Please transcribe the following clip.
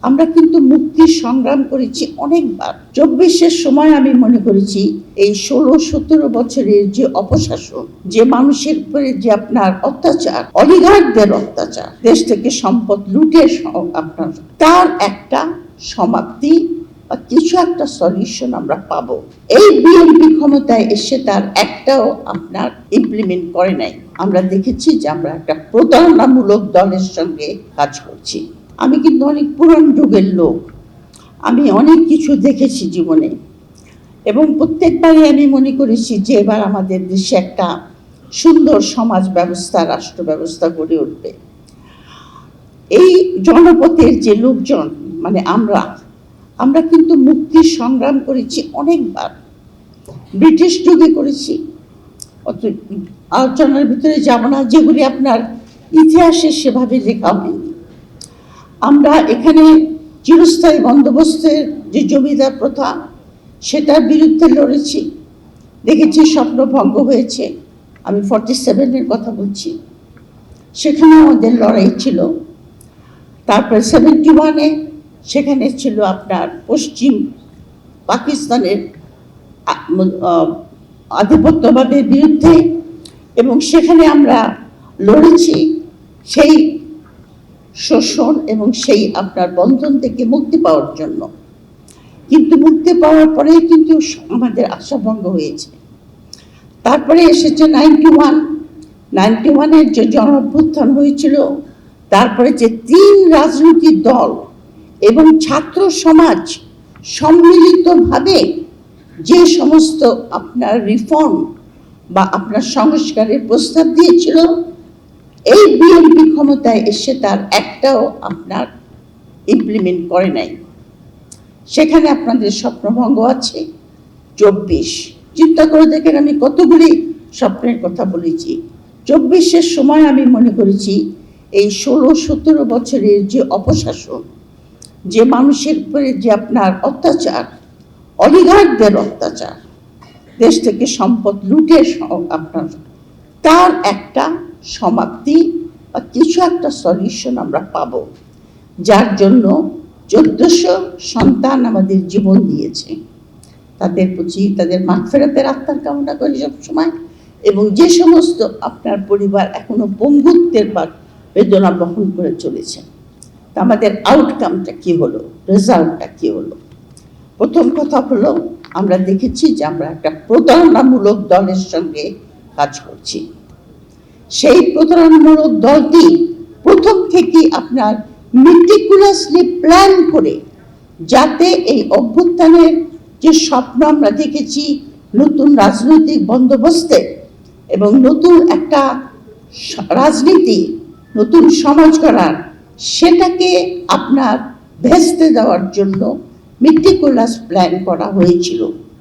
আমরা কিন্তু মুক্তির সংগ্রাম করেছি অনেকবার। 24-এর সময় আমি মনে করেছি এই 16-17 বছরের যে অপশাসন, যে মানুষের উপরে যে আপনার অত্যাচার, অলিগার্কদের অত্যাচার, দেশ থেকে সম্পদ লুটে আপনার, তার একটা সমাপ্তি বা কিছু একটা সলিউশন আমরা পাবো। এই বিএনপি ক্ষমতায় এসে তার একটাও আপনার ইমপ্লিমেন্ট করে নাই। আমরা দেখেছি যে আমরা একটা প্রতারণামূলক দলের সঙ্গে কাজ করছি। আমি কিন্তু অনেক পুরান যুগের লোক, আমি অনেক কিছু দেখেছি জীবনে, এবং প্রত্যেকবারই আমি মনে করেছি যে এবার আমাদের দেশে একটা সুন্দর সমাজ ব্যবস্থা, রাষ্ট্র ব্যবস্থা গড়ে উঠবে। এই জনপথের যে লোকজন, মানে আমরা কিন্তু মুক্তির সংগ্রাম করেছি অনেকবার। ব্রিটিশ যুগে করেছি, আলোচনার ভিতরে যাব না, যেগুলি আপনার ইতিহাসে সেভাবে লেখা হয়নি। আমরা এখানে চিরস্থায়ী বন্দোবস্তের যে জমিদার প্রথা, সেটার বিরুদ্ধে লড়েছি, দেখেছি স্বপ্নভঙ্গ হয়েছে। আমি 47-এর কথা বলছি, সেখানে আমাদের লড়াই ছিল। তারপরে 71-এ সেখানে ছিল আপনার পশ্চিম পাকিস্তানের আধিপত্যবাদের বিরুদ্ধে, এবং সেখানে আমরা লড়েছি সেই শোষণ এবং সেই আপনার বন্ধন থেকে মুক্তি পাওয়ার জন্য। কিন্তু মুক্তি পাওয়ার পরে কিন্তু আমাদের আশাভঙ্গ হয়েছে। তারপরে এসেছে 91-এর যে গণঅভ্যুত্থান হয়েছিল, তারপরে যে 3 রাজনৈতিক দল এবং ছাত্র সমাজ সম্মিলিতভাবে যে সমস্ত আপনার রিফর্ম বা আপনার সংস্কারের প্রস্তাব দিয়েছিল, এই বিএনপি ক্ষমতায় এসে তার একটাও আপনার ইমপ্লিমেন্ট করে নাই। সেখানে আপনাদের স্বপ্নভঙ্গ আছে। 24, চিন্তা করে দেখেন আমি কতগুলি স্বপ্নের কথা বলেছি। 24-এর সময় আমি মনে করেছি এই 16-17 বছরের যে অপশাসন, যে মানুষের উপরে যে আপনার অত্যাচার, অলিগার্কদের অত্যাচার, দেশ থেকে সম্পদ লুটে আপনার, তার একটা সমাপ্তি বা কিছু একটা সলিউশন আমরা পাবো। যার জন্য 1400 সন্তান আমাদের জীবন দিয়েছে, তাদের প্রতি তাদের মাগফিরাতের আত্মার কামনা করি সবসময়। এবং যে সমস্ত আপনার পরিবার এখনো পঙ্গুত্বের বেদনা বহন করে চলেছে, তা আমাদের আউটকামটা কি হলো, রেজাল্টটা কি হলো? প্রথম কথা হলো, আমরা দেখেছি যে আমরা একটা প্রতারণামূলক দলের সঙ্গে কাজ করছি। সেই প্রতারণামূলক দলটি প্রথম থেকে আপনার মেটিকুলাসলি প্ল্যান করে, যাতে এই অভ্যুত্থানের যে স্বপ্ন আমরা দেখেছি নতুন রাজনৈতিক বন্দোবস্তে এবং নতুন একটা রাজনীতি, নতুন সমাজ গড়ার, সেটাকে আপনার ভেস্তে দেওয়ার জন্য মেটিকুলাস প্ল্যান করা হয়েছিল।